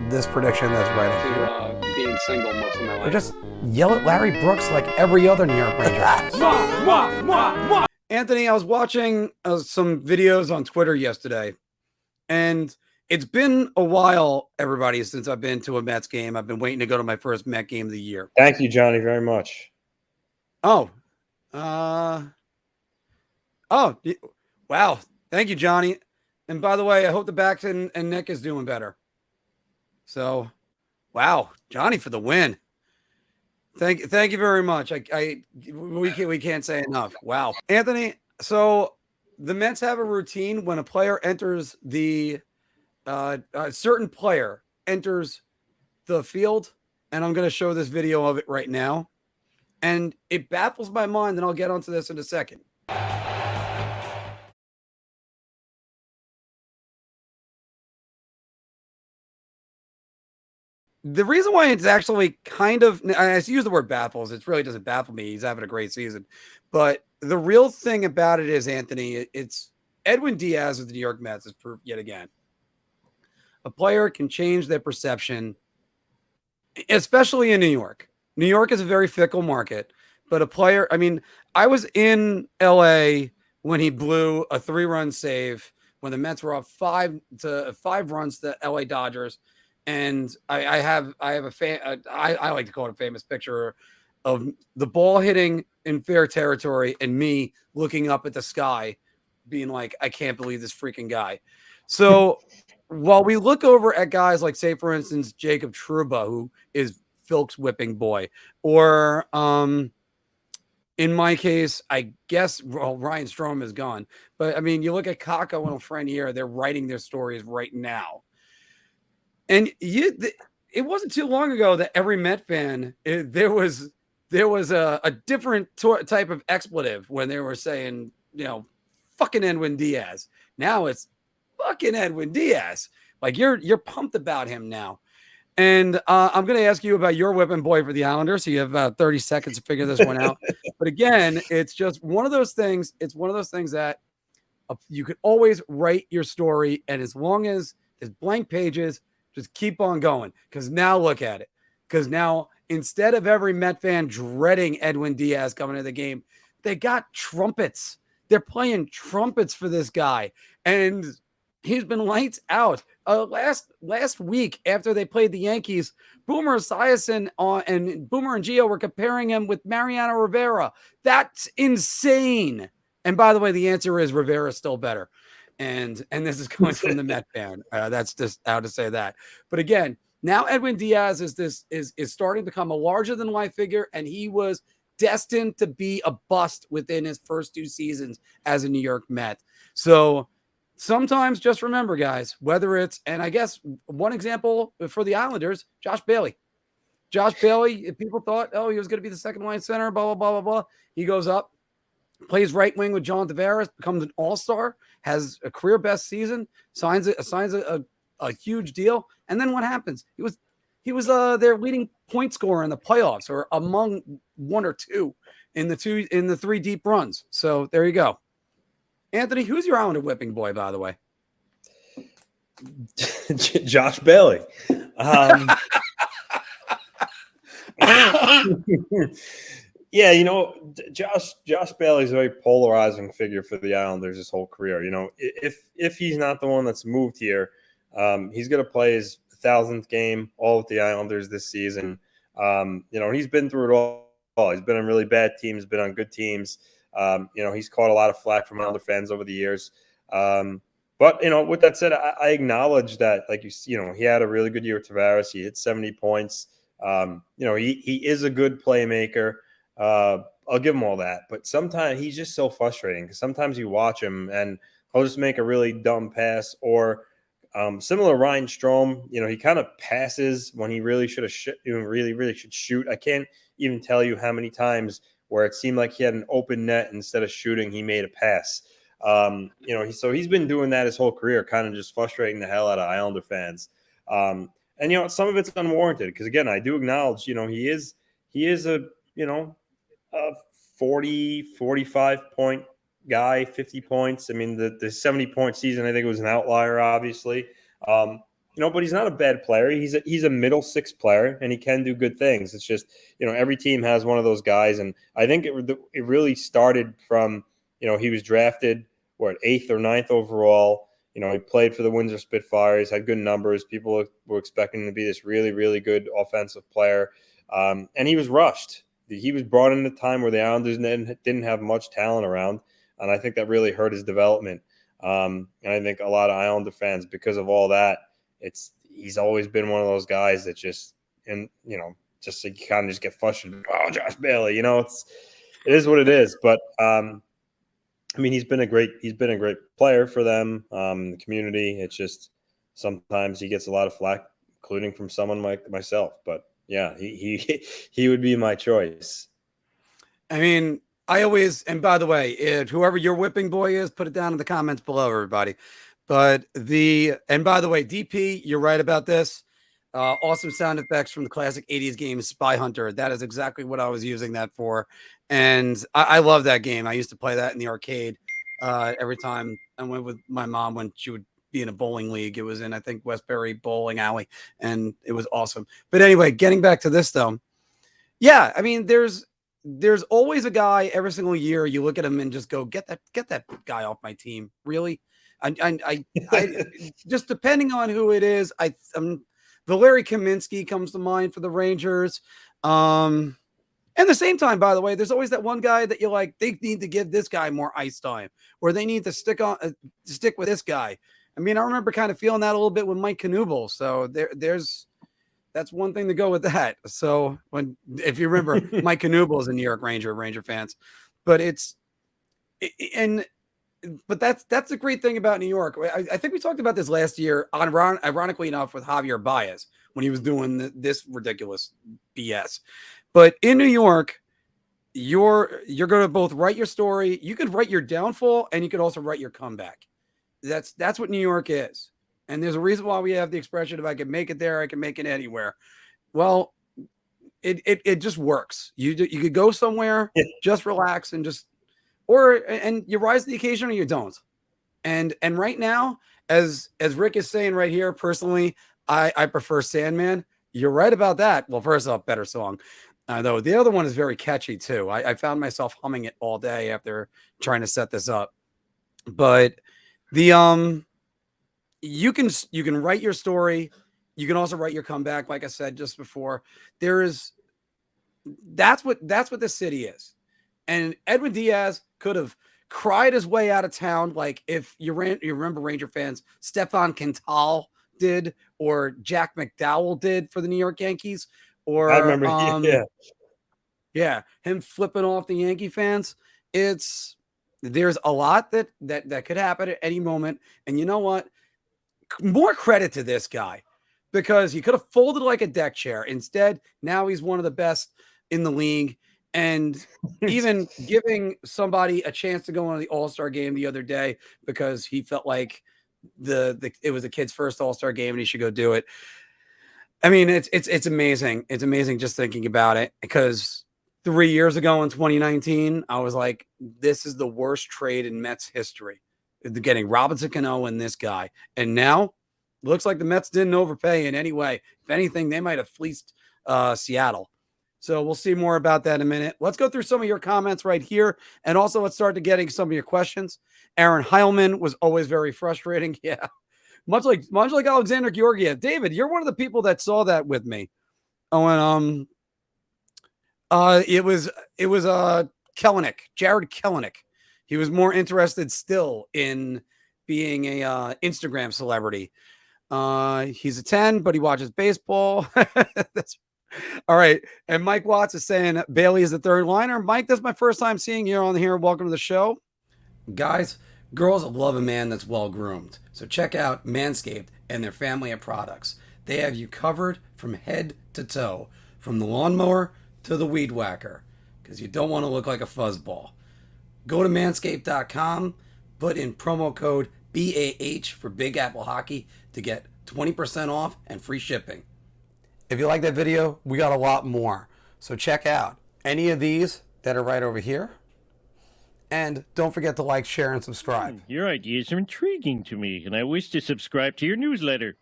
this prediction that's right up here. Being single most of my life. Or just yell at Larry Brooks like every other New York Ranger has. Anthony, I was watching some videos on Twitter yesterday, and it's been a while, everybody, since I've been to a Mets game. I've been waiting to go to my first Met game of the year. Thank you, Johnny, very much. Oh, wow. Thank you, Johnny. And by the way, I hope the back and neck is doing better. So, wow, Johnny for the win. Thank you very much. We can't say enough. Wow, Anthony. So the Mets have a routine when a player enters a certain player enters the field, and I'm going to show this video of it right now. And it baffles my mind, and I'll get onto this in a second. The reason why it's actually kind of, I use the word baffles, it really doesn't baffle me. He's having a great season. But the real thing about it is, Anthony, it's Edwin Diaz of the New York Mets has proved yet again. A player can change their perception, especially in New York. New York is a very fickle market, but a player, I mean, I was in LA when he blew a 3-run save when the Mets were up 5 runs to LA Dodgers. And I have a fan. I like to call it a famous picture of the ball hitting in fair territory and me looking up at the sky, being like, I can't believe this freaking guy. So while we look over at guys like, say, for instance, Jacob Trouba, who is Philk's whipping boy, or in my case, I guess Ryan Strome is gone. But I mean, you look at Kako and Lafreniere, they're writing their stories right now. And it wasn't too long ago that every Met fan, there was a different type of expletive when they were saying, fucking Edwin Diaz. Now it's fucking Edwin Diaz. Like you're pumped about him now. And I'm going to ask you about your whipping boy for the Islanders. So you have about 30 seconds to figure this one out. But again, it's just one of those things. It's one of those things that you could always write your story. And as long as there's blank pages, just keep on going, because now look at it. Because now, instead of every Met fan dreading Edwin Diaz coming to the game, they got trumpets. They're playing trumpets for this guy. And he's been lights out. Last week, after they played the Yankees, Boomer Esiason and Boomer and Gio were comparing him with Mariano Rivera. That's insane. And by the way, the answer is Rivera's still better. And this is coming from the Met fan. That's just how to say that. But again, now Edwin Diaz is starting to become a larger than life figure, and he was destined to be a bust within his first 2 seasons as a New York Met. So sometimes just remember, guys, whether it's, and I guess one example for the Islanders, Josh Bailey. Josh Bailey, if people thought, oh, he was going to be the second line center, blah, blah, blah, blah, blah. He goes up, plays right wing with John Tavares, becomes an all-star, has a career best season, signs a huge deal, and then what happens? He was their leading point scorer in the playoffs, or among 1 or 2 in the 3 deep runs. So there you go. Anthony, who's your Islander whipping boy, by the way? Josh Bailey. Yeah, Josh Bailey's a very polarizing figure for the Islanders his whole career. If he's not the one that's moved here, he's going to play his 1,000th game all with the Islanders this season. He's been through it all. He's been on really bad teams, been on good teams. He's caught a lot of flack from Islander fans over the years. But with that said, I acknowledge that, like he had a really good year with Tavares. He hit 70 points. He is a good playmaker. I'll give him all that, but sometimes he's just so frustrating because sometimes you watch him and he'll just make a really dumb pass, or similar to Ryan Strome, he kind of passes when he really should have really should shoot. I can't even tell you how many times where it seemed like he had an open net, instead of shooting, he made a pass. So he's been doing that his whole career, kind of just frustrating the hell out of Islander fans. And some of it's unwarranted because, again, I do acknowledge, he is a 40, 45 point guy, 50 points. I mean, the 70 point season, I think it was an outlier, obviously. but he's not a bad player. He's a middle six player, and he can do good things. It's just, every team has one of those guys, and I think it really started from, he was drafted, 8th or 9th overall. He played for the Windsor Spitfires, had good numbers. People were expecting him to be this really, really good offensive player, and he was rushed. He was brought in at a time where the Islanders didn't have much talent around, and I think that really hurt his development. And I think a lot of Islander fans, because of all that, he's always been one of those guys that just you kind of just get frustrated. Oh, Josh Bailey, it is what it is. But he's been a great player for them, the community. It's just sometimes he gets a lot of flack, including from someone like myself. But yeah, he would be my choice. I always, and by the way, whoever your whipping boy is, put it down in the comments below, everybody. But and by the way, DP, you're right about this. Awesome sound effects from the classic 80s game Spy Hunter. That is exactly what I was using that for. And I love that game. I used to play that in the arcade every time I went with my mom when she would be in a bowling league. It was in, I think, Westbury Bowling Alley, and it was awesome. But anyway, getting back to this, though. Yeah, there's always a guy every single year. You look at him and just go, get that guy off my team. Really? I just depending on who it is, Valeri Kaminsky comes to mind for the Rangers. And at the same time, by the way, there's always that one guy that you're like, they need to give this guy more ice time, or they need to stick with this guy. I remember kind of feeling that a little bit with Mike Knuble. So that's one thing to go with that. So if you remember, Mike Knuble is a New York Ranger fans, but but that's a great thing about New York. I think we talked about this last year, ironically enough, with Javier Baez when he was doing this ridiculous BS. But in New York, you're going to both write your story. You could write your downfall, and you could also write your comeback. That's what New York is. And there's a reason why we have the expression, if I can make it there, I can make it anywhere. Well, it just works. You could go somewhere, just relax and and you rise to the occasion or you don't. And right now, as Rick is saying right here, personally, I prefer Sandman. You're right about that. Well, first off, better song. Though the other one is very catchy too. I found myself humming it all day after trying to set this up. But the you can write your story. You can also write your comeback, like I said just before. That's what the city is. And Edwin Diaz could have cried his way out of town, like if you remember Ranger fans, Stefan Quintal did, or Jack McDowell did for the New York Yankees, or I remember, him flipping off the Yankee fans. There's a lot that could happen at any moment, and you know what? More credit to this guy, because he could have folded like a deck chair. Instead, now he's one of the best in the league. And even giving somebody a chance to go on the All-Star game the other day because he felt like it was a kid's first All-Star game and he should go do it. It's amazing. It's amazing just thinking about it, because 3 years ago in 2019, I was like, this is the worst trade in Mets history, getting Robinson Cano and this guy. And now it looks like the Mets didn't overpay in any way. If anything, they might have fleeced Seattle. So we'll see more about that in a minute. Let's go through some of your comments right here. And also let's start to getting some of your questions. Aaron Heilman was always very frustrating. Yeah. Much like Alexander Georgiev. David, you're one of the people that saw that with me. Oh, and it was Kelenic, Jared Kelenic. He was more interested still in being a Instagram celebrity. He's a 10, but he watches baseball. That's all right. And Mike Watts is saying Bailey is the third liner. Mike, this is my first time seeing you on here. Welcome to the show. Guys, girls love a man that's well groomed. So check out Manscaped and their family of products. They have you covered from head to toe, from the lawnmower to the weed whacker, because you don't want to look like a fuzzball. Go to manscaped.com, put in promo code BAH for Big Apple Hockey to get 20% off and free shipping. If you like that video, we got a lot more. So check out any of these that are right over here. And don't forget to like, share, and subscribe. Your ideas are intriguing to me, and I wish to subscribe to your newsletter.